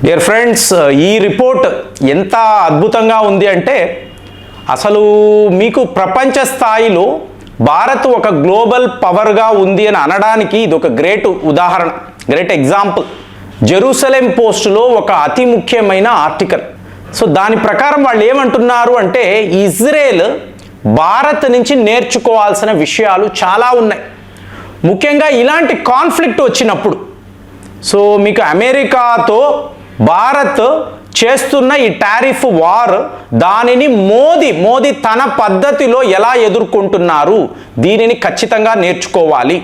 Dear friends, ఈ report ఎంత అద్భుతంగా ఉంది అంటే అసలు మీకు ప్రపంచ స్థాయిలో భారత్ ఒక గ్లోబల్ పవర్గా ఉంది అని అనడానికి ఇది ఒక గ్రేట్ ఉదాహరణ, గ్రేట్ ఎగ్జాంపుల్. జెరూసలేం పోస్టులో ఒక అతి ముఖ్యమైన ఆర్టికల్. సో దాని ప్రకారం వాళ్ళు ఏమంటున్నారు అంటే ఇజ్రాయెల్ భారత్ నుంచి నేర్చుకోవాల్సిన విషయాలు చాలా ఉన్నాయి. ముఖ్యంగా ఇలాంటి కాన్ఫ్లిక్ట్ వచ్చినప్పుడు, సో మీకు అమెరికాతో భారత్ చేస్తున్న ఈ టారిఫ్ వార్, దానిని మోదీ తన పద్ధతిలో ఎలా ఎదుర్కొంటున్నారు, దీనిని ఖచ్చితంగా నేర్చుకోవాలి.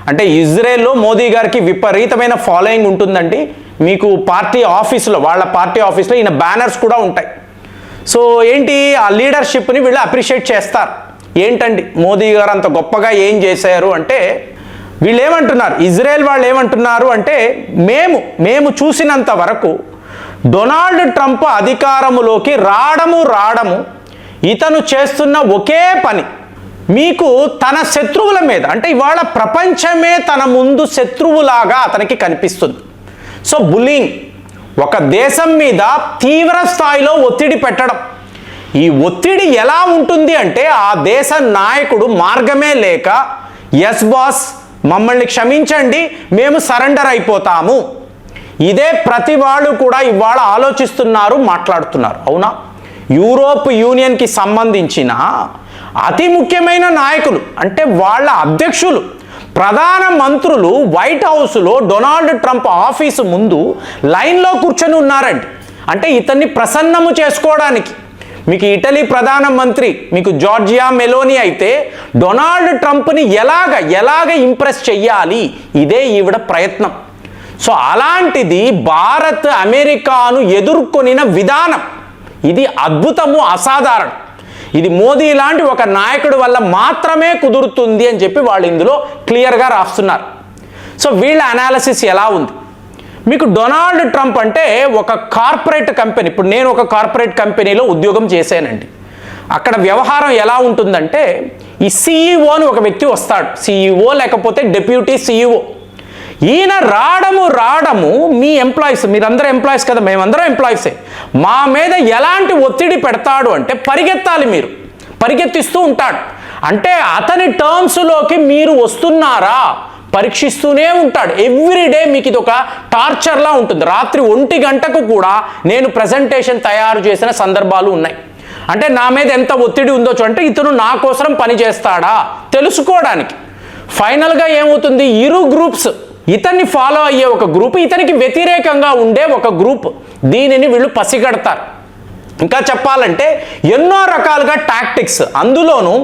అంటే ఇజ్రాయెల్లో మోదీ గారికి విపరీతమైన ఫాలోయింగ్ ఉంటుందండి. మీకు పార్టీ ఆఫీసులో, వాళ్ళ పార్టీ ఆఫీస్లో ఈయన బ్యానర్స్ కూడా ఉంటాయి. సో ఏంటి, ఆ లీడర్షిప్ని వీళ్ళు అప్రిషియేట్ చేస్తారు. ఏంటండి మోదీ గారు అంత గొప్పగా ఏం చేశారు అంటే, వీళ్ళు ఏమంటున్నారు, ఇజ్రాయెల్ వాళ్ళు ఏమంటున్నారు అంటే మేము చూసినంత వరకు డొనాల్డ్ ట్రంప్ అధికారములోకి రావడము ఇతను చేస్తున్న ఒకే పని, మీకు తన శత్రువుల మీద, అంటే ఇవాళ ప్రపంచమే తన ముందు శత్రువులాగా అతనికి కనిపిస్తుంది. సో బుల్లింగ్, ఒక దేశం మీద తీవ్ర స్థాయిలో ఒత్తిడి పెట్టడం. ఈ ఒత్తిడి ఎలా ఉంటుంది అంటే ఆ దేశ నాయకుడు మార్గమే లేక, ఎస్ బాస్ మమ్మల్ని క్షమించండి, మేము సరెండర్ అయిపోతాము. ఇదే ప్రతి వాళ్ళు కూడా ఇవాళ ఆలోచిస్తున్నారు, మాట్లాడుతున్నారు. అవునా? యూరోప్ యూనియన్కి సంబంధించిన అతి ముఖ్యమైన నాయకులు, అంటే వాళ్ళ అధ్యక్షులు, ప్రధాన మంత్రులు వైట్ హౌస్లో డొనాల్డ్ ట్రంప్ ఆఫీసు ముందు లైన్లో కూర్చొని ఉన్నారండి. అంటే ఇతన్ని ప్రసన్నము చేసుకోవడానికి. మీకు ఇటలీ ప్రధానమంత్రి మీకు జార్జియా మెలోనీ అయితే డొనాల్డ్ ట్రంప్ని ఎలాగ ఇంప్రెస్ చెయ్యాలి, ఇదే ఈవిడ ప్రయత్నం. సో అలాంటిది భారత్ అమెరికాను ఎదుర్కొనిన విధానం, ఇది అద్భుతము, అసాధారణం. ఇది మోదీ లాంటి ఒక నాయకుడి వల్ల మాత్రమే కుదురుతుంది అని చెప్పి వాళ్ళు ఇందులో క్లియర్గా రాస్తున్నారు. సో వీళ్ళ అనాలిసిస్ ఎలా ఉంది? మీకు డొనాల్డ్ ట్రంప్ అంటే ఒక కార్పొరేట్ కంపెనీ, ఇప్పుడు నేను ఒక కార్పొరేట్ కంపెనీలో ఉద్యోగం చేశానండి. అక్కడ వ్యవహారం ఎలా ఉంటుందంటే, ఈ సిఈఓ అని ఒక వ్యక్తి వస్తాడు, సిఈఓ లేకపోతే డెప్యూటీ సిఈఓ. ఈయన రావడము మీ ఎంప్లాయీస్, మీరందరూ ఎంప్లాయీస్ కదా, మేమందరం ఎంప్లాయీసే, మా మీద ఎలాంటి ఒత్తిడి పెడతాడు అంటే పరిగెత్తాలి, మీరు పరిగెత్తిస్తూ ఉంటాడు. అంటే అతని టర్మ్స్లోకి మీరు వస్తున్నారా పరీక్షిస్తూనే ఉంటాడు. ఎవ్రీడే మీకు ఇది ఒక టార్చర్లా ఉంటుంది. రాత్రి 1 గంటకు కూడా నేను ప్రజెంటేషన్ తయారు చేసిన సందర్భాలు ఉన్నాయి. అంటే నా మీద ఎంత ఒత్తిడి ఉందో అంటే ఇతను నా కోసం పని చేస్తాడా తెలుసుకోవడానికి. ఫైనల్గా ఏమవుతుంది, ఇరు గ్రూప్స్, ఇతన్ని ఫాలో అయ్యే ఒక గ్రూప్, ఇతనికి వ్యతిరేకంగా ఉండే ఒక గ్రూప్, దీనిని వీళ్ళు పసిగడతారు. ఇంకా చెప్పాలంటే ఎన్నో రకాలుగా టాక్టిక్స్. అందులోనూ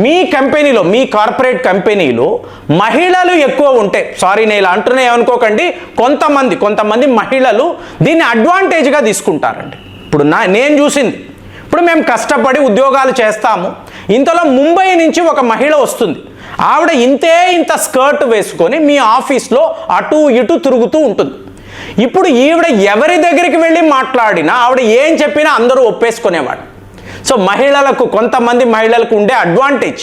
మీ కంపెనీలో, మీ కార్పొరేట్ కంపెనీలో మహిళలు ఎక్కువ ఉంటే, సారీ నేను ఇలా అంటున్నా ఏమనుకోకండి, కొంతమంది మహిళలు దీన్ని అడ్వాంటేజ్గా తీసుకుంటారండి. ఇప్పుడు నేను చూసింది, ఇప్పుడు మేము కష్టపడి ఉద్యోగాలు చేస్తాము, ఇంతలో ముంబై నుంచి ఒక మహిళ వస్తుంది. ఆవిడ ఇంత స్కర్ట్ వేసుకొని మీ ఆఫీస్లో అటు ఇటు తిరుగుతూ ఉంటుంది. ఇప్పుడు ఈవిడ ఎవరి దగ్గరికి వెళ్ళి మాట్లాడినా, ఆవిడ ఏం చెప్పినా అందరూ ఒప్పేసుకునేవాడు. సో కొంతమంది మహిళలకు ఉండే అడ్వాంటేజ్.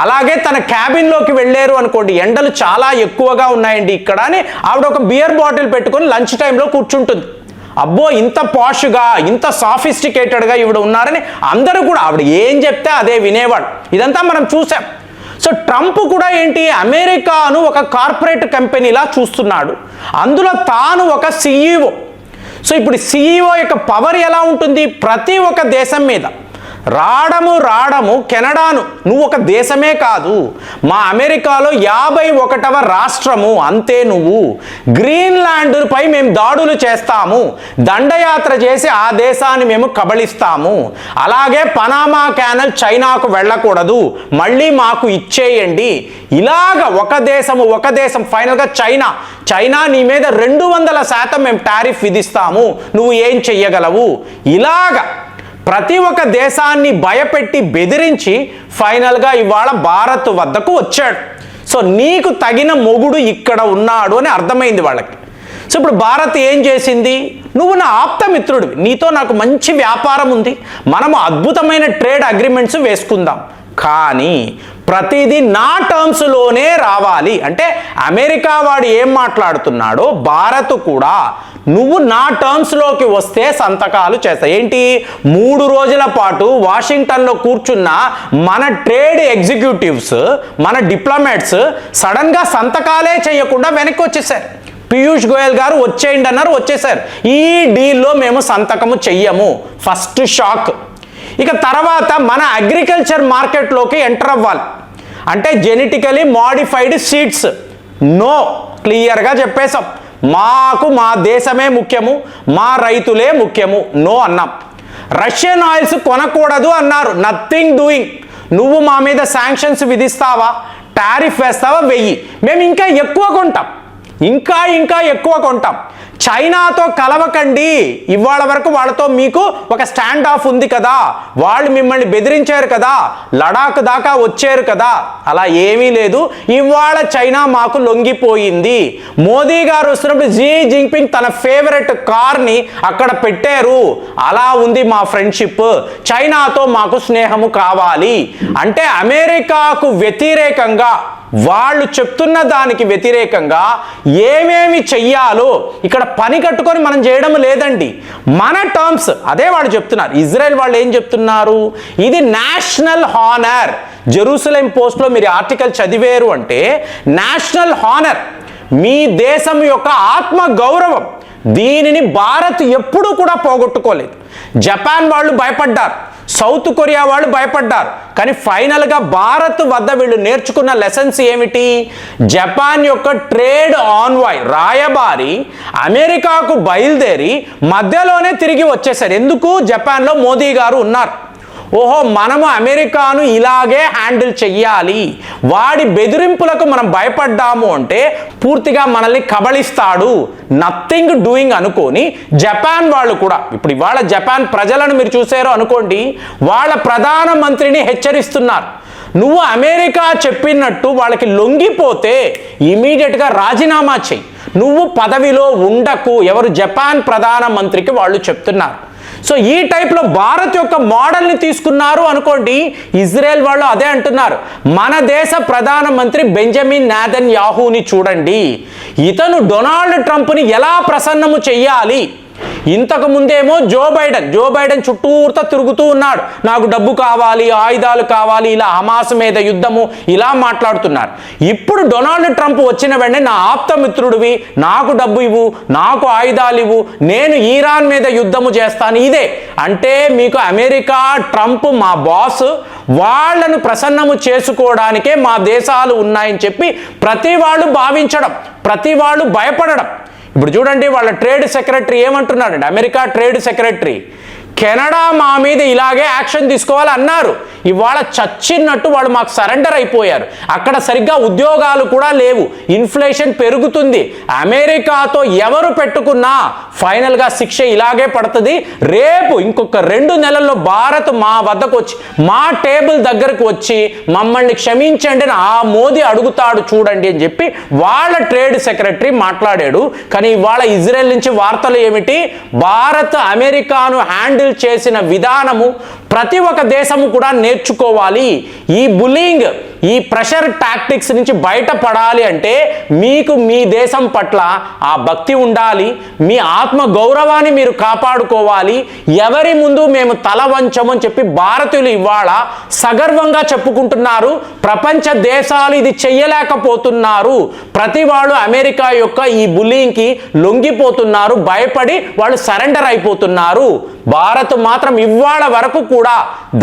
అలాగే తన క్యాబిన్లోకి వెళ్ళారు అనుకోండి, ఎండలు చాలా ఎక్కువగా ఉన్నాయండి ఇక్కడ అని ఆవిడ ఒక బియర్ బాటిల్ పెట్టుకొని లంచ్ టైంలో కూర్చుంటుంది. అబ్బో, ఇంత పాష్గా, ఇంత సాఫిస్టికేటెడ్గా ఈవిడ ఉన్నారని అందరూ కూడా ఆవిడ ఏం చెప్తే అదే వినేవాడు. ఇదంతా మనం చూసాం. సో ట్రంప్ కూడా ఏంటి, అమెరికాను ఒక కార్పొరేట్ కంపెనీలా చూస్తున్నాడు, అందులో తాను ఒక సిఈఓ. సో ఇప్పుడు సిఈఓ యొక్క పవర్ ఎలా ఉంటుంది, ప్రతి ఒక్క దేశం మీద రావడము కెనడాను, నువ్వు ఒక దేశమే కాదు, మా అమెరికాలో 51వ రాష్ట్రము, అంతే నువ్వు. గ్రీన్లాండ్పై మేము దాడులు చేస్తాము, దండయాత్ర చేసి ఆ దేశాన్ని మేము కబళిస్తాము. అలాగే పనామా కెనాల్ చైనాకు వెళ్ళకూడదు, మళ్ళీ మాకు ఇచ్చేయండి. ఇలాగ ఒక దేశం ఫైనల్గా చైనా నీ మీద 200% మేము టారిఫ్ విధిస్తాము, నువ్వు ఏం చెయ్యగలవు. ఇలాగ ప్రతి ఒక్క దేశాన్ని భయపెట్టి బెదిరించి ఫైనల్గా ఇవాళ భారత్ వద్దకు వచ్చాడు. సో నీకు తగిన మొగుడు ఇక్కడ ఉన్నాడు అని అర్థమైంది వాళ్ళకి. సో ఇప్పుడు భారత్ ఏం చేసింది, నువ్వు నా ఆప్తమిత్రుడివి, నీతో నాకు మంచి వ్యాపారం ఉంది, మనము అద్భుతమైన ట్రేడ్ అగ్రిమెంట్స్ వేసుకుందాం, కానీ ప్రతిదీ నా టర్మ్స్లోనే రావాలి. అంటే అమెరికా వాడు ఏం మాట్లాడుతున్నాడో భారత్ కూడా నువ్వు నా టర్మ్స్లోకి వస్తే సంతకాలు చేస్తా. ఏంటి 3 రోజుల పాటు వాషింగ్టన్లో కూర్చున్న మన ట్రేడ్ ఎగ్జిక్యూటివ్స్, మన డిప్లొమాట్స్ సడన్గా సంతకాలే చేయకుండా వెనక్కి వచ్చేసారు. పీయూష్ గోయల్ గారు వచ్చేయండి అన్నారు, వచ్చేసారు. ఈ డీల్లో మేము సంతకము చెయ్యము. First shock. ఇక తర్వాత మన అగ్రికల్చర్ మార్కెట్లోకి ఎంటర్ అవ్వాలి అంటే జెనెటికలీ మాడిఫైడ్ సీడ్స్ నో, క్లియర్గా చెప్పేశాం. మాకు మా దేశమే ముఖ్యము, మా రైతులే ముఖ్యము, నో అన్నాం. రష్యన్ ఆయిల్స్ కొనకూడదు అన్నారు, నథింగ్ డూయింగ్. నువ్వు మా మీద శాంక్షన్స్ విధిస్తావా, టారిఫ్ వేస్తావా, వెయ్యి, మేము ఇంకా ఎక్కువ కొంటాం, ఇంకా ఎక్కువ కొంటాం. చైనాతో కలవకండి, ఇవాళ వరకు వాళ్ళతో మీకు ఒక స్టాండ్ ఆఫ్ ఉంది కదా, వాళ్ళు మిమ్మల్ని బెదిరించారు కదా, లడాక్ దాకా వచ్చారు కదా, అలా ఏమీ లేదు. ఇవాళ చైనా మాకు లొంగిపోయింది. మోదీ గారు వస్తున్నప్పుడు జీ జింగ్పింగ్ తన ఫేవరెట్ కార్ని అక్కడ పెట్టారు. అలా ఉంది మా ఫ్రెండ్షిప్. చైనాతో మాకు స్నేహము కావాలి అంటే అమెరికాకు వ్యతిరేకంగా, వాళ్ళు చెప్తున్న దానికి వ్యతిరేకంగా ఏమేమి చెయ్యాలో ఇక్కడ పని కట్టుకొని మనం చేయడం లేదండి. మన టర్మ్స్ అదే వాళ్ళు చెప్తున్నారు. ఇజ్రాయెల్ వాళ్ళు ఏం చెప్తున్నారు, ఇది నేషనల్ హానర్. జెరూసలేం పోస్ట్లో మీరు ఆర్టికల్ చదివేరు అంటే నేషనల్ హానర్, మీ దేశం యొక్క ఆత్మ గౌరవం. దీనిని భారత్ ఎప్పుడూ కూడా పోగొట్టుకోలేదు. జపాన్ వాళ్ళు భయపడ్డారు, సౌత్ కొరియా వాళ్ళు భయపడ్డారు. కానీ ఫైనల్గా భారత్ వద్ద వీళ్ళు నేర్చుకున్న లెసన్స్ ఏమిటి, జపాన్ యొక్క ట్రేడ్ ఆన్వాయ్ రాయబారి అమెరికాకు బయలుదేరి మధ్యలోనే తిరిగి వచ్చేసారు. ఎందుకు, జపాన్లో మోదీ గారు ఉన్నారు. ఓహో, మనము అమెరికాను ఇలాగే హ్యాండిల్ చెయ్యాలి, వాడి బెదిరింపులకు మనం భయపడ్డాము అంటే పూర్తిగా మనల్ని కబళిస్తాడు, నథింగ్ డూయింగ్ అనుకొని జపాన్ వాళ్ళు కూడా, ఇప్పుడు ఇవాళ జపాన్ ప్రజలను మీరు చూసారో అనుకోండి, వాళ్ళ ప్రధానమంత్రిని హెచ్చరిస్తున్నారు, నువ్వు అమెరికా చెప్పినట్టు వాళ్ళకి లొంగిపోతే ఇమీడియట్గా రాజీనామా చెయ్యి, నువ్వు పదవిలో ఉండకు. ఎవరు, జపాన్ ప్రధానమంత్రికి వాళ్ళు చెప్తున్నారు. సో ఈ టైప్లో భారత్ యొక్క మోడల్ని తీసుకున్నారు అనుకోండి. ఇజ్రాయెల్ వాళ్ళు అదే అంటున్నారు. మన దేశ ప్రధానమంత్రి బెంజమిన్ నెతన్యాహూని చూడండి, ఇతను డొనాల్డ్ ట్రంప్ని ఎలా ప్రసన్నము చెయ్యాలి. ఇంతకు ముందేమో జో బైడెన్ చుట్టూర్తా తిరుగుతూ ఉన్నాడు, నాకు డబ్బు కావాలి, ఆయుధాలు కావాలి, ఇలా హమాస్ మీద యుద్ధము, ఇలా మాట్లాడుతున్నారు. ఇప్పుడు డొనాల్డ్ ట్రంప్ వచ్చిన వెంటనే నా ఆప్తమిత్రుడివి, నాకు డబ్బు ఇవ్వు, నాకు ఆయుధాలు ఇవ్వు, నేను ఇరాన్ మీద యుద్ధము చేస్తాను. ఇదే అంటే మీకు అమెరికా, ట్రంప్ మా బాస్, వాళ్లను ప్రసన్నము చేసుకోవడానికే మా దేశాలు ఉన్నాయని చెప్పి ప్రతి వాళ్ళు భావించడం, ప్రతి వాళ్ళు భయపడడం. ఇప్పుడు చూడండి, వాళ్ళ ట్రేడ్ సెక్రటరీ ఏమంటున్నాడండి, అమెరికా ట్రేడ్ సెక్రటరీ, కెనడా మా మీద ఇలాగే యాక్షన్ తీసుకోవాలి అన్నారు. ఇవాళ చచ్చినట్టు వాళ్ళు మాకు సరెండర్ అయిపోయారు. అక్కడ సరిగ్గా ఉద్యోగాలు కూడా లేవు, ఇన్ఫ్లేషన్ పెరుగుతుంది. అమెరికాతో ఎవరు పెట్టుకున్నా ఫైనల్గా శిక్ష ఇలాగే పడుతుంది. రేపు ఇంకొక 2 నెలల్లో భారత్ మా వద్దకు వచ్చి, మా టేబుల్ దగ్గరకు వచ్చి మమ్మల్ని క్షమించండి అని ఆ మోదీ అడుగుతాడు చూడండి అని చెప్పి వాళ్ళ ట్రేడ్ సెక్రటరీ మాట్లాడాడు. కానీ ఇవాళ ఇజ్రాయెల్ నుంచి వార్తలు ఏమిటి, భారత్ అమెరికాను హ్యాండిల్ చేసిన విధానము ప్రతి ఒక్క దేశము కూడా నేర్చుకోవాలి. ఈ బుల్లింగ్, ఈ ప్రెషర్ టాక్టిక్స్ నుంచి బయటపడాలి అంటే మీకు మీ దేశం పట్ల ఆ భక్తి ఉండాలి, మీ ఆత్మ గౌరవాన్ని మీరు కాపాడుకోవాలి. ఎవరి ముందు మేము తల వంచమని చెప్పి భారతీయులు ఇవాళ సగర్వంగా చెప్పుకుంటున్నారు. ప్రపంచ దేశాలు ఇది చెయ్యలేకపోతున్నారు. ప్రతి వాళ్ళు అమెరికా యొక్క ఈ బుల్లింగ్కి లొంగిపోతున్నారు, భయపడి వాళ్ళు సరెండర్ అయిపోతున్నారు. భారత్ మాత్రం ఇవాళ వరకు కూడా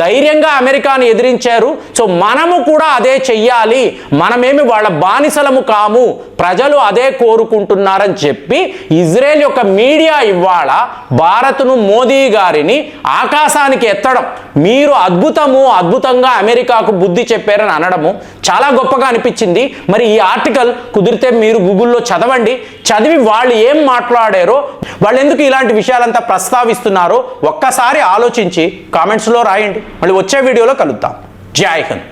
ధైర్యంగా అమెరికాను ఎదిరించారు. సో మనము కూడా అదే చెయ్యాలి, మనమేమి వాళ్ళ బానిసలము కాము, ప్రజలు అదే కోరుకుంటున్నారని చెప్పి ఇజ్రాయెల్ యొక్క మీడియా ఇవాళ భారత్ను, మోదీ గారిని ఆకాశానికి ఎత్తడం, మీరు అద్భుతంగా అమెరికాకు బుద్ధి చెప్పారని అనడము చాలా గొప్పగా అనిపించింది. మరి ఈ ఆర్టికల్ కుదిరితే మీరు గూగుల్లో చదవండి, చదివి వాళ్ళు ఏం మాట్లాడారో, వాళ్ళు ఎందుకు ఇలాంటి విషయాలంతా ప్రస్తావిస్తున్నారో ఒక్కసారి ఆలోచించి కామెంట్స్లో రాయండి. మళ్ళీ వచ్చే వీడియోలో కలుద్దాం. జై హింద్.